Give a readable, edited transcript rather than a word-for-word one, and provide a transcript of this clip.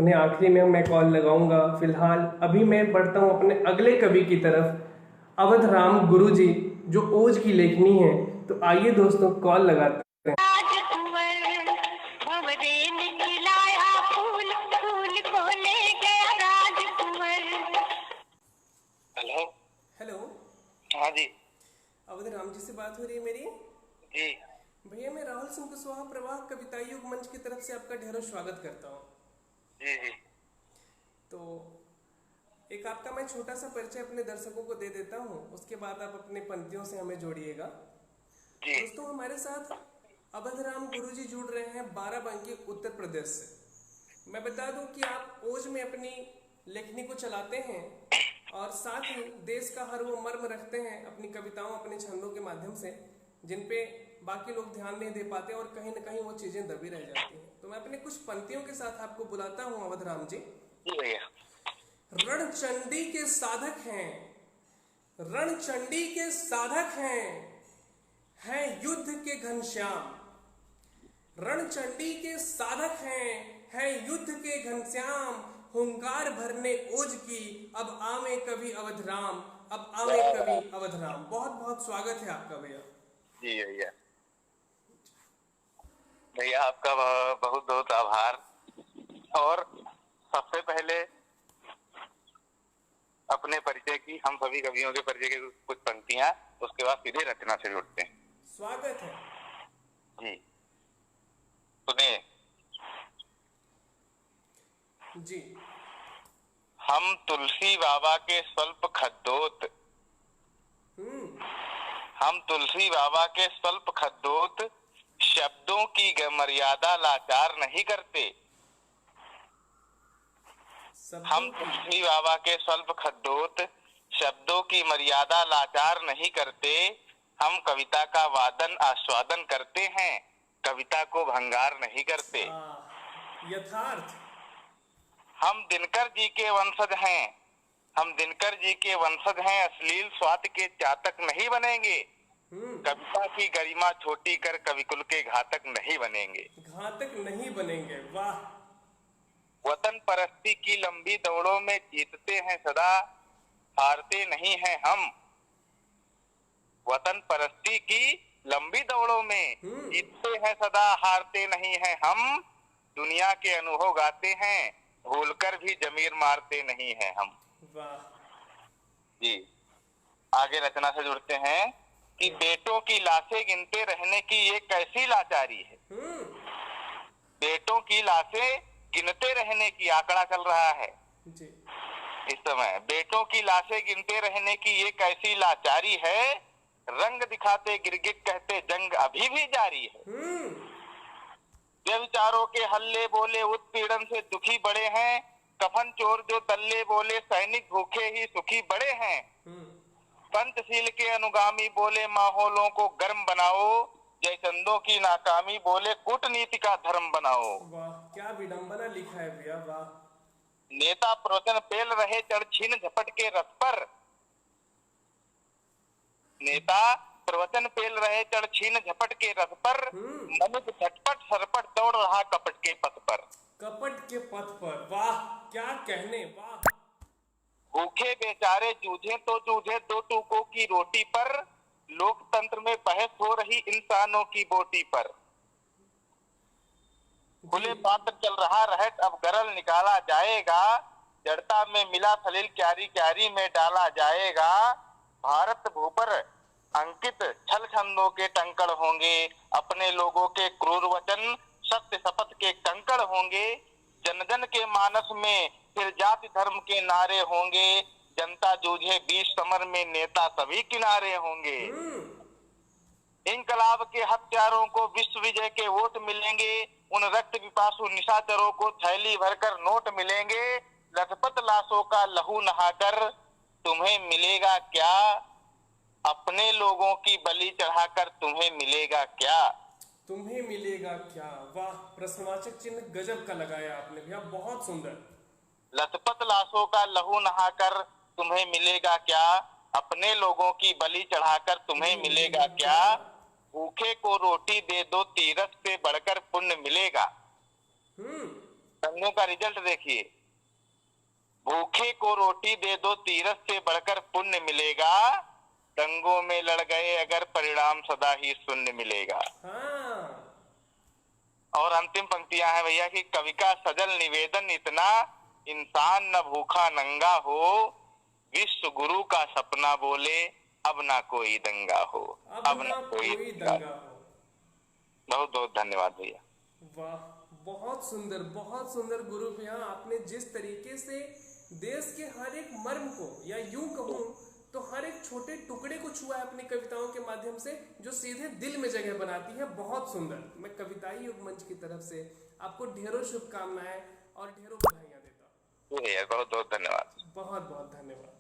उन्हें आखिरी में मैं कॉल लगाऊंगा। फिलहाल अभी मैं बढ़ता हूँ अपने अगले कवि की तरफ, अवध राम गुरु जी, जो ओज की लेखनी है। तो आइए दोस्तों, कॉल लगाते हैं। हेलो। हेलो। हाँ जी। अवध राम जी से बात हो रही है मेरी? जी भैया, मैं राहुल सिंह कुशवाहा प्रवाह कविता युग मंच की तरफ से आपका ढेरों स्वागत करता हूँ। जी जी तो एक आपका मैं छोटा सा परिचय अपने दर्शकों को दे देता हूँ, उसके बाद आप अपने पंक्तियों से हमें जोड़िएगा। जी दोस्तों, हमारे साथ अवधराम गुरुजी जुड़ रहे हैं बाराबंकी उत्तर प्रदेश से। मैं बता दूं कि आप ओज में अपनी लेखनी को चलाते हैं और साथ ही देश का हर वो मर्म रखते हैं अपनी कविताओं, अपने छंदों के माध्यम से, जिन पे बाकी लोग ध्यान नहीं दे पाते और कहीं ना कहीं वो चीजें दबी रह जाती हैं। तो मैं अपने कुछ पंक्तियों के साथ आपको बुलाता हूँ अवधराम जी। जी भैया। रणचंडी के साधक हैं, रणचंडी के साधक हैं युद्ध के घनश्याम। रणचंडी के साधक हैं युद्ध के घनश्याम। हुंकार भरने ओज की, अब आवे कवि अवधराम, अब आवे कवि अवधराम। बहुत बहुत स्वागत है आपका भैया। जी भैया। भैया आपका बहुत बहुत आभार। और सबसे पहले अपने परिचय की, हम सभी कवियों के परिचय की कुछ पंक्तियां, उसके बाद सीधे रचना से जुड़ते हैं। स्वागत है जी सुनिए। जी। हम तुलसी बाबा के स्वल्प खद्दोत, हम तुलसी बाबा के स्वल्प खद्दोत, शब्दों की मर्यादा लाचार नहीं करते। हम तुलसी बाबा के स्वल्प खद्दोत, शब्दों की मर्यादा लाचार नहीं करते। हम कविता का वादन आस्वादन करते हैं, कविता को भंगार नहीं करते। यथार्थ। हम दिनकर जी के वंशज हैं, हम दिनकर जी के वंशज हैं, अश्लील स्वाद के चातक नहीं बनेंगे। कविता की गरिमा छोटी कर कविकुल के घातक नहीं बनेंगे। घातक नहीं बनेंगे, वाह। वतन परस्ती की लंबी दौड़ों में जीतते हैं सदा, हारते नहीं हैं हम। वतन परस्ती की लंबी दौड़ों में जीतते हैं सदा, हारते नहीं हैं हम। दुनिया के अनुभव गाते हैं, भूलकर भी जमीर मारते नहीं हैं हम। वाह जी आगे रचना से जुड़ते हैं कि बेटों की लाशें गिनते रहने की ये कैसी लाचारी है। बेटों की लाशें गिनते रहने की आंकड़ा चल रहा है जी। इस समय। बेटों की लाशें गिनते रहने की ये कैसी लाचारी है, रंग दिखाते गिरगिट कहते जंग अभी भी जारी है। व्यभिचारों के हल्ले बोले उत्पीड़न से दुखी बड़े हैं, कफन चोर जो तल्ले बोले सैनिक भूखे ही सुखी बड़े हैं। पंचशील के अनुगामी बोले माहौलों को गर्म बनाओ, जयचंदों की नाकामी बोले कूटनीति का धर्म बनाओ। वाह, क्या विडंबना लिखा है भैया, वाह। नेता प्रवचन पेल रहे चढ़ छीन झपट के रथ पर, नेता प्रवचन पेल रहे चढ़ छीन झपट के रथ पर, मनुष्य झटपट सरपट दौड़ रहा कपट के पथ पर। कपट के पथ पर, वाह क्या कहने, वाह। भूखे बेचारे जूझे तो जूझे दो टूकों की रोटी पर, लोकतंत्र में बहस हो रही इंसानों की बोटी पर। खुले पात्र चल रहा रहट अब गरल निकाला जाएगा, जड़ता में मिला सलील क्यारी क्यारी में डाला जाएगा। भारत भूपर अंकित छल छंदों के टंकड़ होंगे, अपने लोगों के क्रूर वचन सत्य शपथ के कंकड़ होंगे। जन जन के मानस में फिर जाति धर्म के नारे होंगे, जनता जूझे बीच समर में नेता सभी किनारे होंगे। इंकलाब के हत्यारों को विश्व विजय के वोट मिलेंगे, उन रक्त पिपासु निशाचरों को थैली भरकर नोट मिलेंगे। लथपथ लाशों का लहू नहाकर तुम्हें मिलेगा क्या, अपने लोगों की बलि चढ़ाकर तुम्हें मिलेगा क्या। तुम्हें मिलेगा क्या, वाह। प्रश्नवाचक चिन्ह गजब का लगाया आपने भैया, बहुत सुंदर। लथपथ लाशों का लहू नहाकर तुम्हें मिलेगा क्या, अपने लोगों की बलि चढ़ाकर तुम्हें मिलेगा क्या। भूखे को रोटी दे दो तीरथ से बढ़कर पुण्य मिलेगा। दंगों का रिजल्ट देखिए, भूखे को रोटी दे दो तीरथ से बढ़कर पुण्य मिलेगा, दंगों में लड़ गए अगर परिणाम सदा ही शून्य मिलेगा। हाँ। और अंतिम पंक्तियां हैं भैया कि कवि का सजल निवेदन इतना, इंसान न भूखा नंगा हो, विश्व गुरु का सपना बोले अब ना कोई दंगा हो, अब ना कोई दंगा हो। बहुत बहुत धन्यवाद भैया। वाह, बहुत सुंदर गुरु भैया, आपने जिस तरीके से देश के हर एक मर्म को, या यूं कहूं तो हर एक छोटे टुकड़े को छुआ है अपनी कविताओं के माध्यम से, जो सीधे दिल में जगह बनाती है। बहुत सुंदर। मैं कविताई युग मंच की तरफ से आपको ढेरों शुभकामनाएं और ढेरों बधाइयां देता हूं। बहुत बहुत धन्यवाद। बहुत बहुत धन्यवाद।